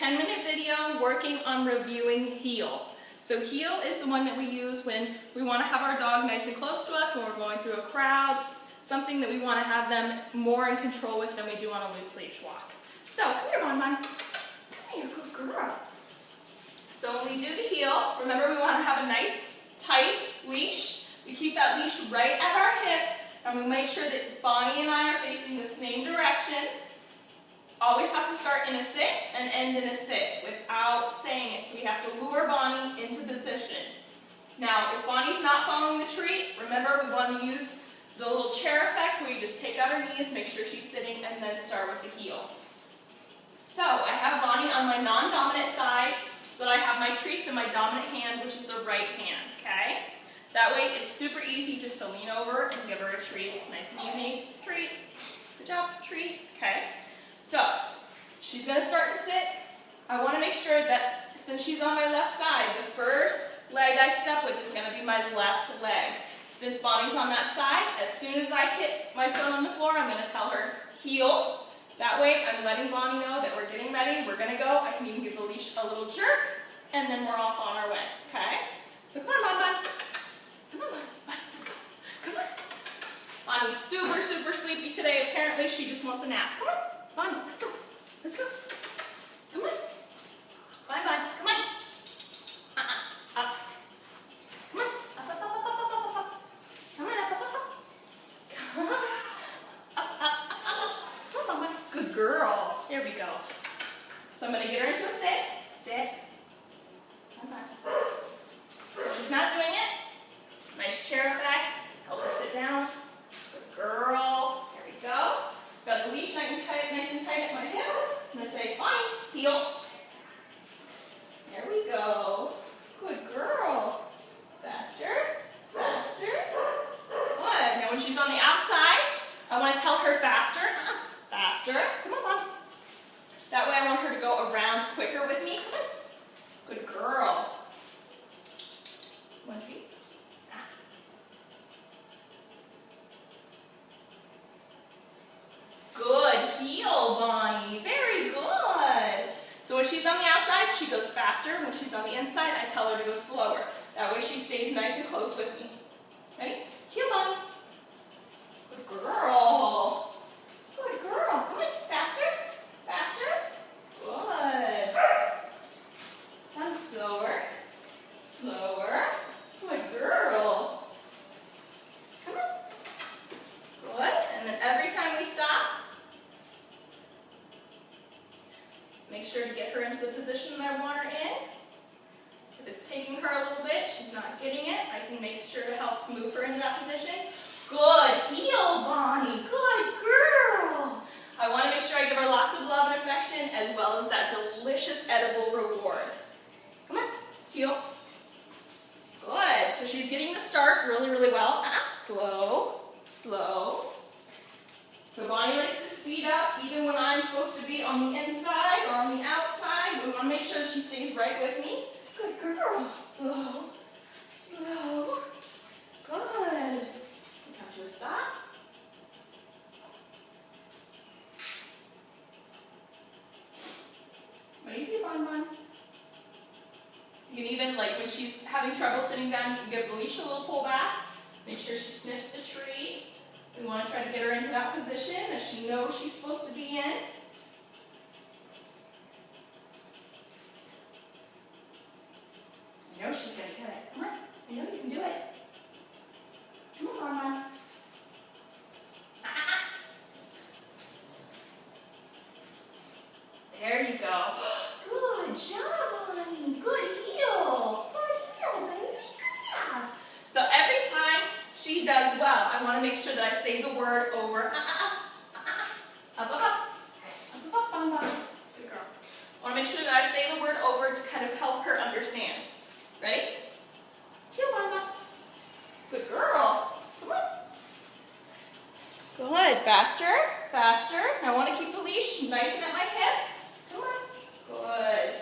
10-minute video working on reviewing heel. So heel is the one that we use when we want to have our dog nice and close to us, when we're going through a crowd, something that we want to have them more in control with than we do on a loose leash walk. So come here, Bon Bon. Come here, good girl. So when we do the heel, remember we want to have a nice tight leash. We keep that leash right at our hip, and we make sure that Bonnie and I are facing the same direction. Always have to start in a sit and end in a sit without saying it. So we have to lure Bonnie into position. Now, if Bonnie's not following the treat, remember we want to use the little chair effect where you just take out her knees, make sure she's sitting, and then start with the heel. So I have Bonnie on my non-dominant side so that I have my treats in my dominant hand, which is the right hand, okay? That way it's super easy just to lean over and give her a treat. Nice and easy. Treat. Good job. Treat. Okay. So she's going to start and sit. I want to make sure that since she's on my left side, the first leg I step with is going to be my left leg. Since Bonnie's on that side, as soon as I hit my foot on the floor, I'm going to tell her heel. That way I'm letting Bonnie know that we're getting ready. We're going to go. I can even give the leash a little jerk, and then we're off on our way. Okay? So come on, Bon Bon. Come on, Bonnie, let's go. Come on. Bonnie's super, super sleepy today. Apparently, she just wants a nap. Come on, Bonnie, let's go. Let's go. Come on. Bye, Bonnie. Come on. Up. Come on. Up, up, up, up, up, up, up, up. Come on, up, up, up, up. Come on. Up, up, up, up. Come on, Bonnie. Good girl. There we go. So I'm going to get her into a sit. Sit. Come on. So she's not doing it. Nice chair effect. Help her sit down. Good girl. There we go. Got the leash nice and tight at my hip. I'm going to say, Bonnie, heel. There we go. Good girl. Faster. Faster. Good. Now when she's on the outside, I want to tell her faster. Faster. Come on, Bonnie. That way I want her to go around quicker with me. Come on. Good girl. One treat. Good heel, Bonnie. Very good. So when she's on the outside, she goes faster. When she's on the inside, I tell her to go slower. That way she stays nice and close with me. Ready? Heel, Bonnie. Good girl. Good girl. Come on. Faster. Faster. Good. Come slower. Slower. Good girl. Come on. Good. And then every time we stop, make sure to get her into the position that I want her in. If it's taking her a little bit, she's not getting it, I can make sure to help move her into that position. Good heel, Bonnie. Good girl. I want to make sure I give her lots of love and affection as well as that delicious edible reward. Come on. Heel. Good. So she's getting the start really, really well. Slow. Slow. So Bonnie likes to speed up even when I'm supposed to be on the inside or on the outside. We want to make sure that she stays right with me. Good girl. Slow. Slow. Good. Come to a stop. What do you do, Bon Bon? You can even, like when she's having trouble sitting down, you can give the leash a little pull back. Make sure she sniffs the treat. We want to try to get her into that position that she knows she's supposed to be in. I know she's going to get it. Come on. I know you can do it. Come on, Bon Bon. There you go. Good job, Bonnie. Good heel. Good heel, baby. Good job. So every time she does well, I want to make sure that I say the word over. Up, up, up. Up, up, Bon Bon. Good girl. I want to make sure that I say the word over to kind of help her understand. Ready? Heel, Bon Bon. Good girl. Come on. Good. Faster. Faster. I want to keep the leash nice and at my hip. Come on. Good.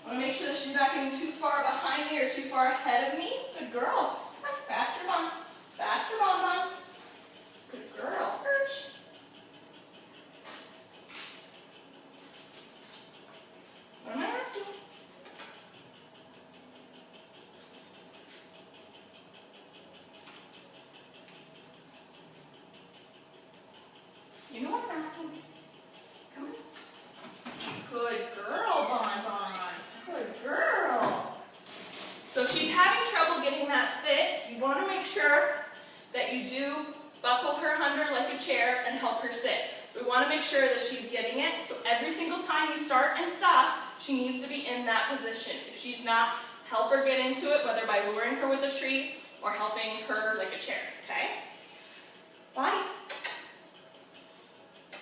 I want to make sure that she's not getting too far behind me or too far ahead of me. Good girl. Come on. Faster, Bon. Faster, Bon Bon. Good girl. Perch. that you do buckle her under like a chair and help her sit. We want to make sure that she's getting it, so every single time you start and stop, she needs to be in that position. If she's not, help her get into it, whether by luring her with a treat or helping her like a chair, okay? Bonnie.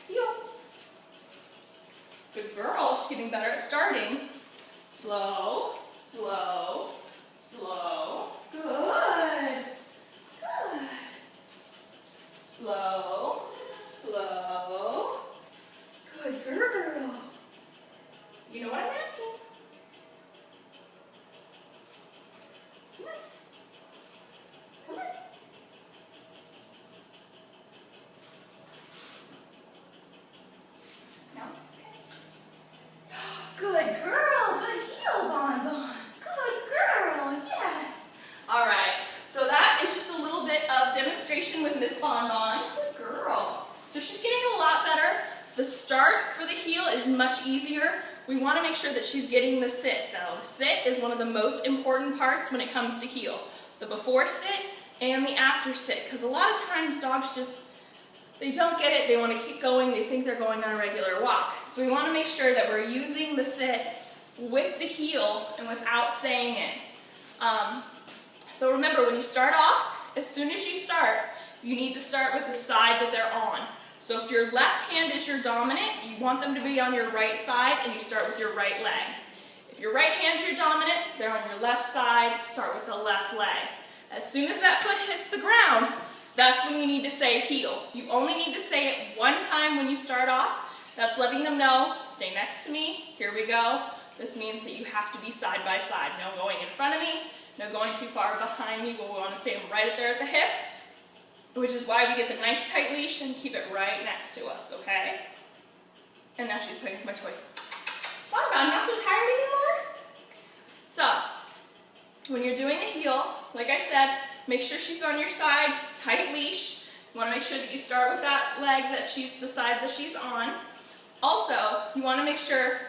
Heel. Good girl, she's getting better at starting. Slow, slow, slow. Good. Good. Slow, slow. Good girl. You know what I'm asking? Come on. Come on. No? Okay. Good girl. Good heel, Bon Bon. Good girl. Yes. All right. So that is just a little bit of demonstration with Miss Bon Bon. Good girl. So she's getting a lot better. The start for the heel is much easier. We want to make sure that she's getting the sit, though. The sit is one of the most important parts when it comes to heel. The before sit and the after sit, because a lot of times dogs just, they don't get it, they want to keep going, they think they're going on a regular walk. So we want to make sure that we're using the sit with the heel and without saying it. So remember, when you start off, as soon as you start, you need to start with the side that they're on. So if your left hand is your dominant, you want them to be on your right side, and you start with your right leg. If your right hand's your dominant, they're on your left side, start with the left leg. As soon as that foot hits the ground, that's when you need to say heel. You only need to say it one time when you start off. That's letting them know, stay next to me, here we go. This means that you have to be side by side. No going in front of me, no going too far behind me, but we want to stay right there at the hip, which is why we get the nice tight leash and keep it right next to us, okay? And now she's playing with my toys. Wow, I'm not so tired anymore. So, when you're doing a heel, like I said, make sure she's on your side, tight leash. You want to make sure that you start with that leg that she's, the side that she's on. Also, you want to make sure,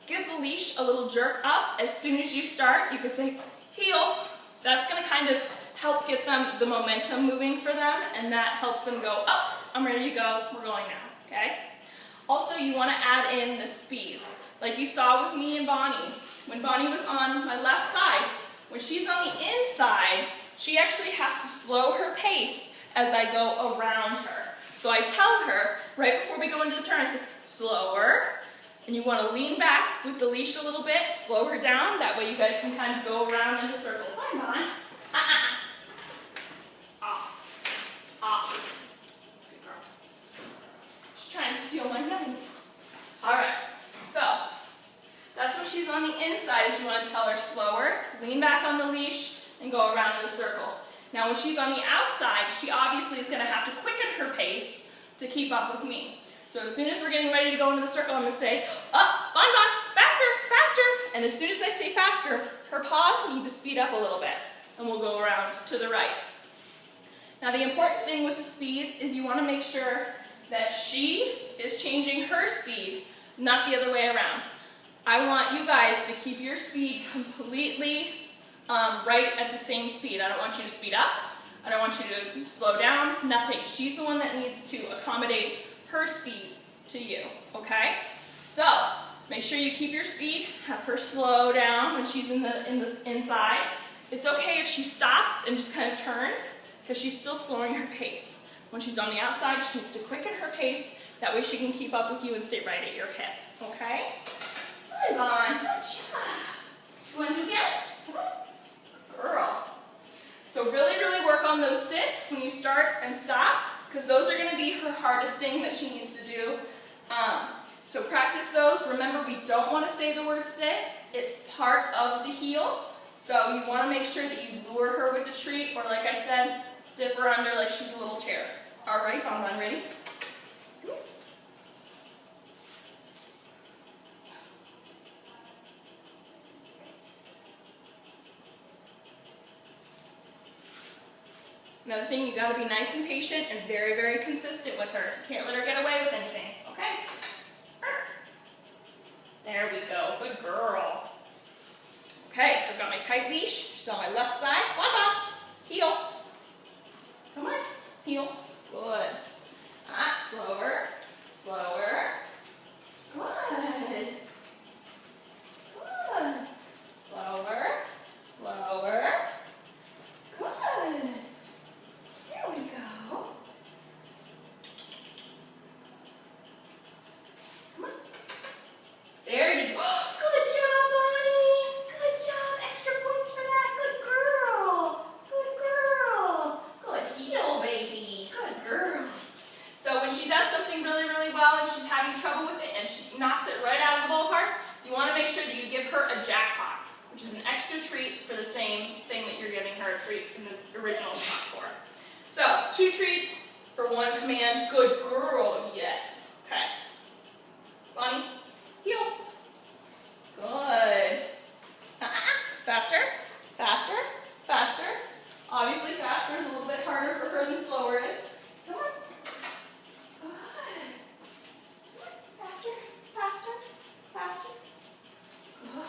give the leash a little jerk up as soon as you start. You could say heel. That's going to kind of help get them the momentum moving for them, and that helps them go, oh, I'm ready to go, we're going now, okay? Also, you want to add in the speeds. Like you saw with me and Bonnie. When Bonnie was on my left side, when she's on the inside, she actually has to slow her pace as I go around her. So I tell her, right before we go into the turn, I say, slower, and you want to lean back with the leash a little bit, slow her down, that way you guys can kind of go around in a circle. Come on. Off. Off. Good girl. She's trying to steal my money. Alright, so that's when she's on the inside, is you want to tell her slower, lean back on the leash, and go around in a circle. Now when she's on the outside, she obviously is going to have to quicken her pace to keep up with me. So as soon as we're getting ready to go into the circle, I'm going to say, up, Bon Bon, faster, faster. And as soon as I say faster, her paws need to speed up a little bit. And we'll go around to the right. Now the important thing with the speeds is you want to make sure that she is changing her speed, not the other way around. I want you guys to keep your speed completely right at the same speed. I don't want you to speed up. I don't want you to slow down, nothing. She's the one that needs to accommodate her speed to you, okay? So make sure you keep your speed, have her slow down when she's in the inside. It's okay if she stops and just kind of turns, because she's still slowing her pace. When she's on the outside, she needs to quicken her pace, that way she can keep up with you and stay right at your hip, okay? Good, Bon. You want to do again? Come on. Girl. So really, really work on those sits when you start and stop, because those are going to be her hardest thing that she needs to do. So practice those. Remember, we don't want to say the word sit. It's part of the heel. So you want to make sure that you lure her with the treat, or like I said, dip her under like she's a little chair. All right, Bon Bon, ready? Another thing, you got to be nice and patient and very, very consistent with her. You can't let her get away with anything, okay? There we go, good girl. Okay, so I've got my tight leash. She's on my left side. Bon Bon, heel. heel. Good. Slower, slower. Good. Good. Slower, slower. Good. Here we go. Come on. There you go. Good job, Bonnie. Good job. Extra points for that. Good girl. Good girl. Good heel, baby. Good girl. So when she does something really, really well and she's having trouble with it and she knocks it right out of the ballpark, you want to make sure that you give her a jackpot, which is an extra treat for the same thing that you're giving her a treat in the original spot for. So 2 treats for 1 command. Good girl. Yes. Okay. Bonnie, heel. Good. Faster, faster, faster. Obviously faster is a little bit harder for her than slower is. Come on. Good. Faster, faster, faster. Good.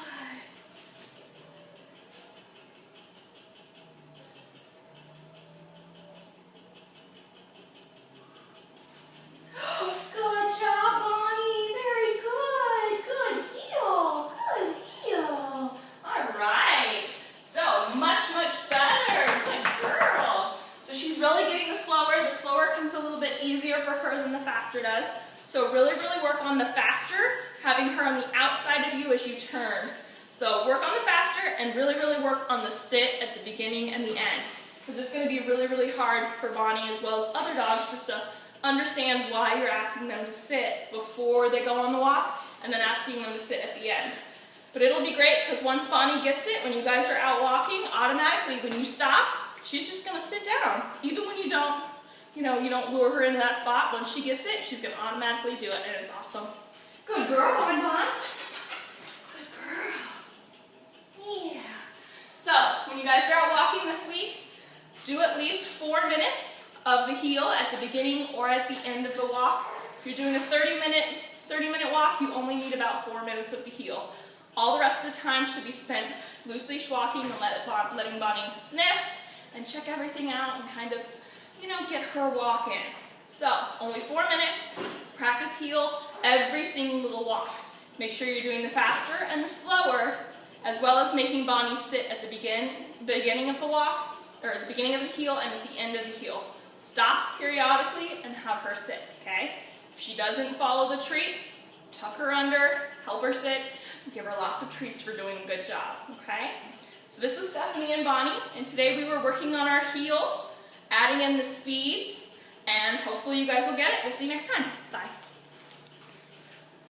Good job, Bonnie. Very good. Good heel. Good heel. All right. So much, much better. Good girl. So she's really getting the slower. The slower comes a little bit easier for her than the faster does. So really, really work on the faster, having her on the outside of you as you turn. So work on the faster and really, really work on the sit at the beginning and the end. Because it's going to be really, really hard for Bonnie as well as other dogs just to understand why you're asking them to sit before they go on the walk and then asking them to sit at the end. But it'll be great because once Bonnie gets it, when you guys are out walking, automatically when you stop, she's just going to sit down. Even when you don't, you don't lure her into that spot, once she gets it, she's going to automatically do it, and it's awesome. Good girl, Bon Bon. Good girl. Yeah. So, when you guys are out walking this week, do at least 4 minutes of the heel at the beginning or at the end of the walk. If you're doing a 30-minute walk, you only need about 4 minutes of the heel. All the rest of the time should be spent loose leash walking and letting Bonnie sniff and check everything out and kind of, get her walk in. So, only 4 minutes, practice heel every single little walk. Make sure you're doing the faster and the slower, as well as making Bonnie sit at the beginning of the walk, or at the beginning of the heel and at the end of the heel. Stop periodically and have her sit, okay? If she doesn't follow the treat, tuck her under, help her sit, give her lots of treats for doing a good job, okay? So this was Stephanie and Bonnie, and today we were working on our heel, adding in the speeds, and hopefully you guys will get it. We'll see you next time. Bye.